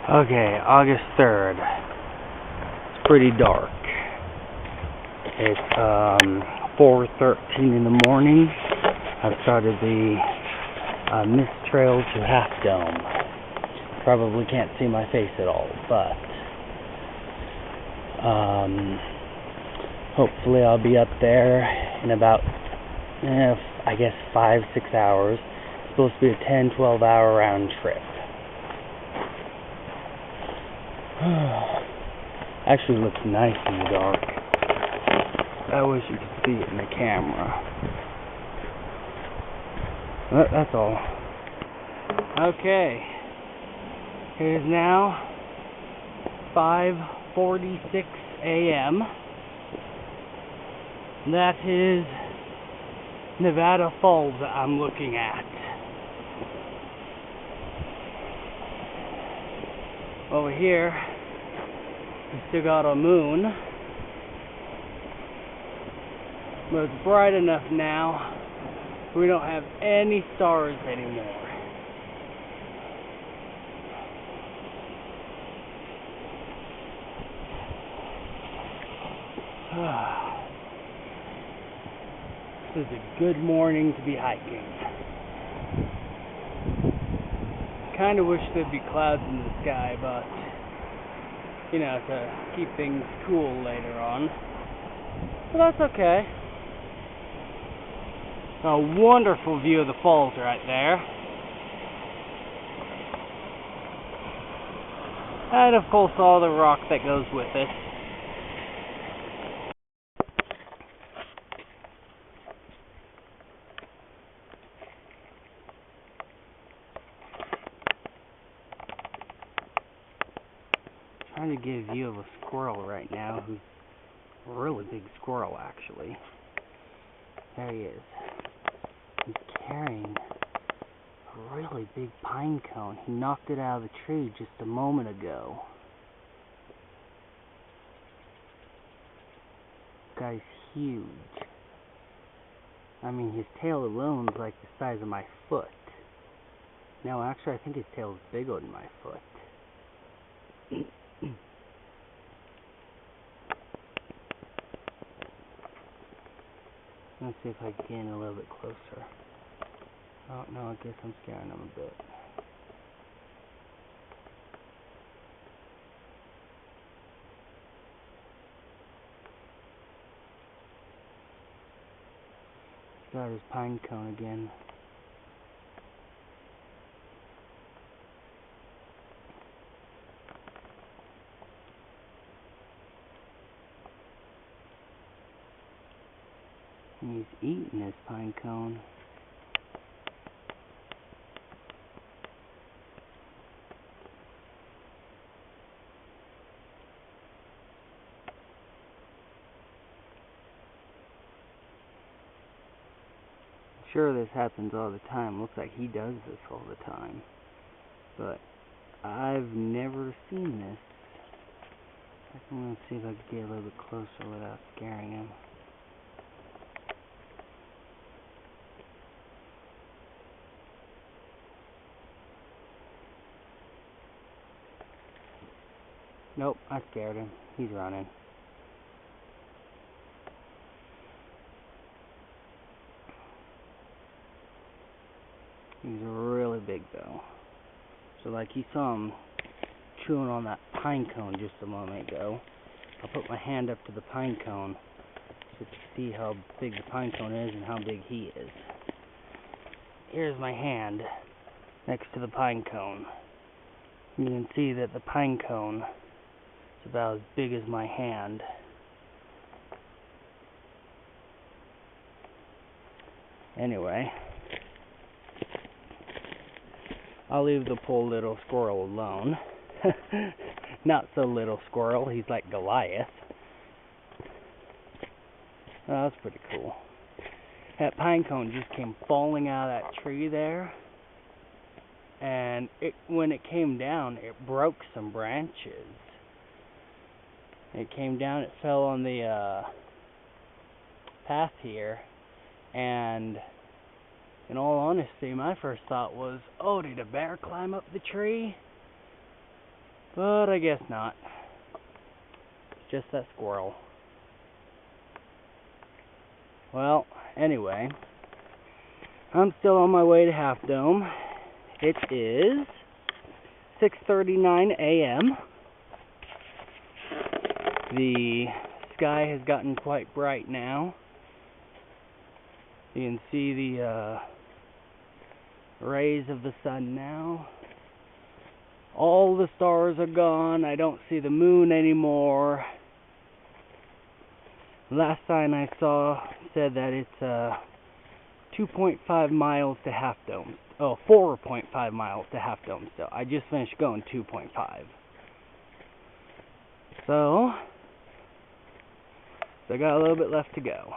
Okay, August 3rd. It's pretty dark. It's 4:13 in the morning. I've started the mist trail to Half Dome. Probably can't see my face at all, but hopefully I'll be up there in about, I guess 5-6 hours. It's supposed to be a 10-12 hour round trip. Actually looks nice in the dark. I wish you could see it in the camera. That's all. Okay. It is now 5:46 a.m. That is Nevada Falls that I'm looking at. Over here, we still got a moon, but it's bright enough now we don't have any stars anymore. This is a good morning to be hiking. Kind of wish there'd be clouds in the sky, but to keep things cool later on. But that's okay. A wonderful view of the falls right there. And of course all the rock that goes with it. Trying to get a view of a squirrel right now, who's a really big squirrel actually. There he is. He's carrying a really big pine cone. He knocked it out of the tree just a moment ago. This guy's huge. I mean, his tail alone is like the size of my foot. No, actually I think his tail is bigger than my foot. Let's see if I can get in a little bit closer. Oh, no, I guess I'm scaring him a bit. He's got his pine cone again. And he's eating his pine cone. Sure, this happens all the time. Looks like he does this all the time. But I've never seen this. I'm going to see if I can get a little bit closer without scaring him. Nope, I scared him. He's running. He's really big though. So like you saw him chewing on that pine cone just a moment ago. I'll put my hand up to the pine cone so you can see how big the pine cone is and how big he is. Here's my hand next to the pine cone. You can see that the pine cone is about as big as my hand. Anyway, I'll leave the poor little squirrel alone. Not so little squirrel, he's like Goliath. Oh, that's pretty cool. That pine cone just came falling out of that tree there. And when it came down, it broke some branches. It came down, it fell on the path here. And in all honesty, my first thought was, oh, did a bear climb up the tree? But I guess not. It's just that squirrel. Well, anyway, I'm still on my way to Half Dome. It is 6:39 a.m. The sky has gotten quite bright now. You can see the rays of the sun now. All the stars are gone. I don't see the moon anymore. Last sign I saw said that it's 2.5 miles to Half Dome. Oh, 4.5 miles to Half Dome still. I just finished going 2.5. So I got a little bit left to go.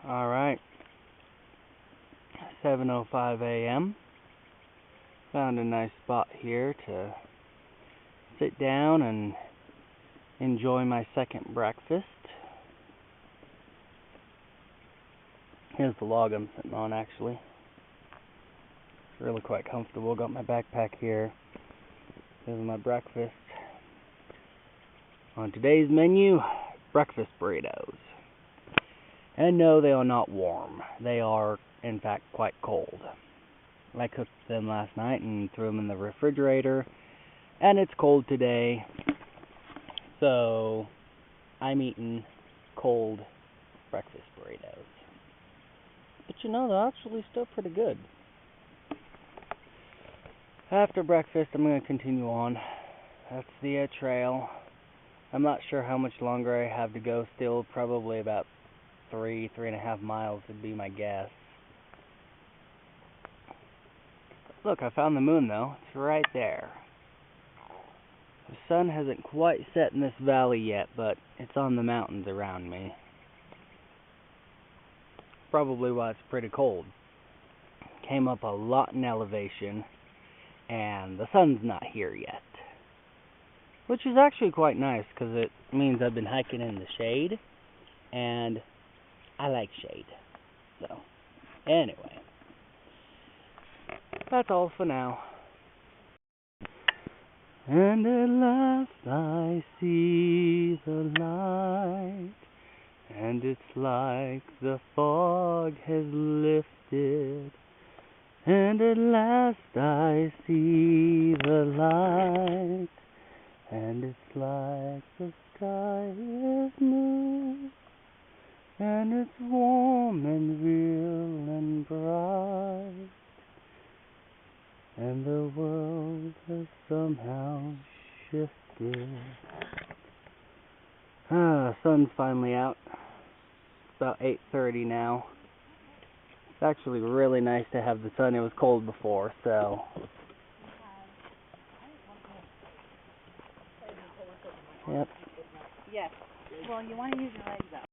Alright. 7:05 a.m. Found a nice spot here to sit down and enjoy my second breakfast. Here's the log I'm sitting on, actually. It's really quite comfortable. Got my backpack here. Here's my breakfast. On today's menu, breakfast burritos. And no, they are not warm. They are, in fact, quite cold. I cooked them last night and threw them in the refrigerator. And it's cold today. So, I'm eating cold breakfast burritos. But you know, they're actually still pretty good. After breakfast, I'm going to continue on. That's the trail. I'm not sure how much longer I have to go still. Probably about 3.5 miles would be my guess. Look, I found the moon though. It's right there. The sun hasn't quite set in this valley yet, but it's on the mountains around me. Probably why it's pretty cold. Came up a lot in elevation, and the sun's not here yet. Which is actually quite nice, because it means I've been hiking in the shade, and I like shade. So, anyway, that's all for now. And at last I see the light, and it's like the fog has lifted. And at last I see the light, and it's like the sky is blue, and it's warm and real and bright, and the world has somehow shifted. Sun's finally out. It's about 8:30 now. It's actually really nice to have the sun. It was cold before, so. Yep. Yes. Well, you want to use your legs up.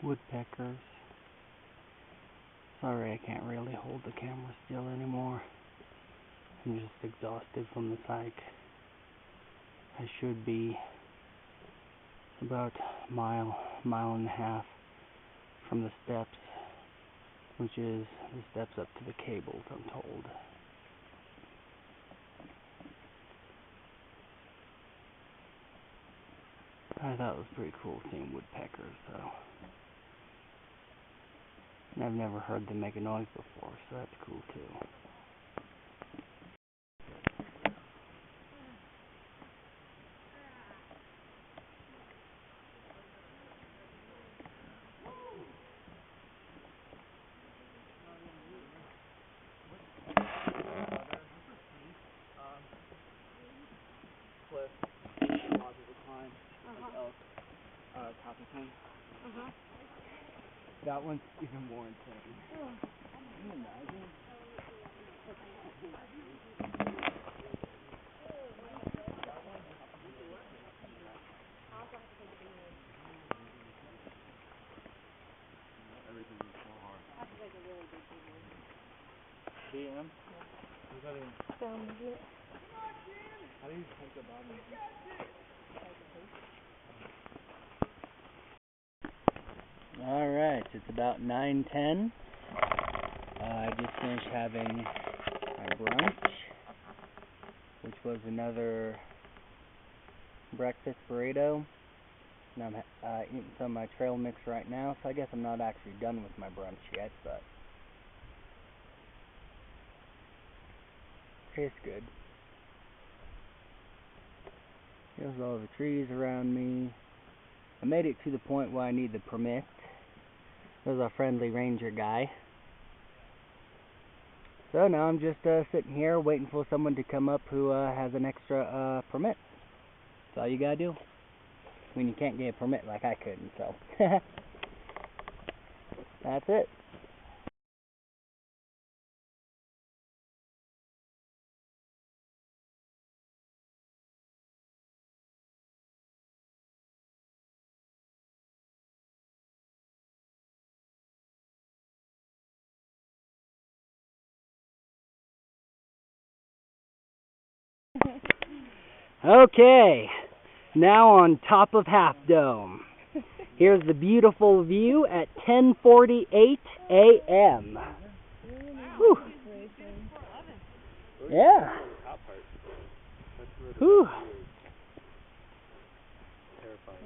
Woodpeckers. Sorry, I can't really hold the camera still anymore. I'm just exhausted from this hike. I should be about a mile and a half from the steps, which is the steps up to the cables, I'm told. I thought it was pretty cool seeing woodpeckers, though. And I've never heard them make a noise before, so that's cool too. Copperton. Uh-huh. That one's even more insane. Can you imagine? Everything is so hard. That's like a really big one. DM? How do you take the bottom? Alright, it's about 9:10. I just finished having my brunch, which was another breakfast burrito. And I'm eating some of my trail mix right now, so I guess I'm not actually done with my brunch yet, but tastes good. Here's all the trees around me. I made it to the point where I need the permit. There's a friendly ranger guy. So now I'm just sitting here waiting for someone to come up who has an extra permit. That's all you gotta do. I mean, you can't get a permit like I couldn't, so. That's it. Okay, now on top of Half Dome. Here's the beautiful view at 10:48 a.m. Whew. Yeah. Whew.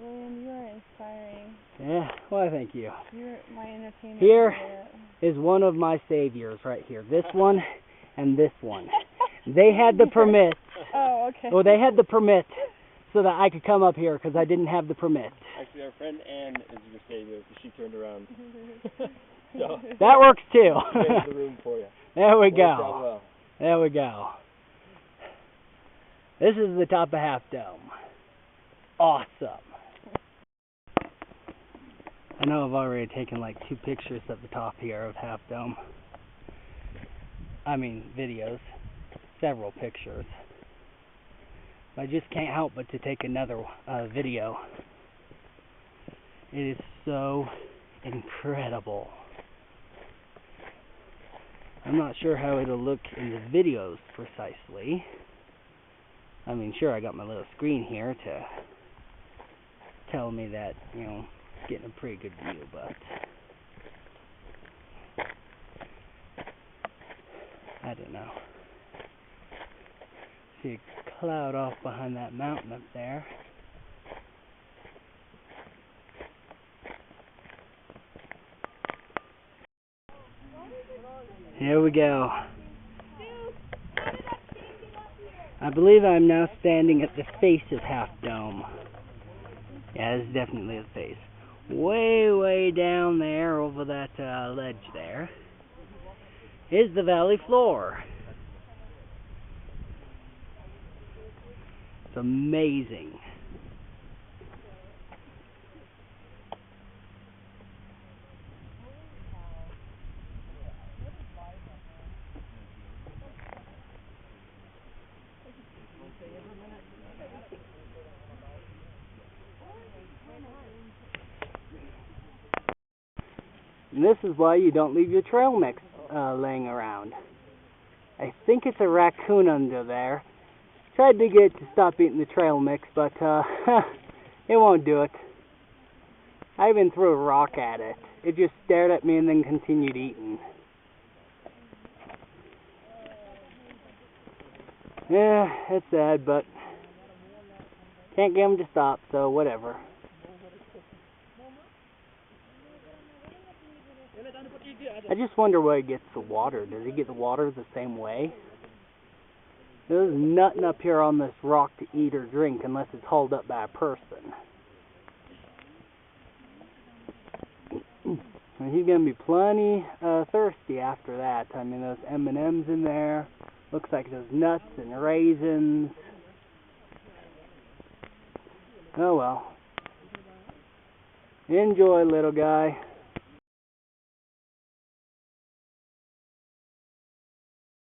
William, you are inspiring. Yeah, well, thank you. You're my entertainment. Here is one of my saviors right here. This one and this one. They had the permit. Oh, okay. Well, they had the permit so that I could come up here because I didn't have the permit. Actually, our friend Ann is your savior because she turned around. So that works too. There's the room for you. There we Worked go. out well. There we go. This is the top of Half Dome. Awesome. I know I've already taken like 2 pictures at the top here of Half Dome. I mean, videos. Several pictures. I just can't help but to take another video. It is so incredible. I'm not sure how it'll look in the videos precisely. I mean, sure, I got my little screen here to tell me that, you know, it's getting a pretty good view, but I don't know. See a cloud off behind that mountain up there. Here we go. I believe I'm now standing at the face of Half Dome. Yeah, this is definitely the face. Way, way down there over that ledge there is the valley floor. It's amazing. And this is why you don't leave your trail mix laying around. I think it's a raccoon under there. Tried to get it to stop eating the trail mix, but it won't do it. I even threw a rock at it. It just stared at me and then continued eating. Yeah, it's sad, but can't get him to stop, so whatever. I just wonder where he gets the water. Does he get the water the same way? There's nothing up here on this rock to eat or drink unless it's hauled up by a person. And he's going to be plenty thirsty after that. I mean, there's M&Ms in there. Looks like there's nuts and raisins. Oh well. Enjoy, little guy.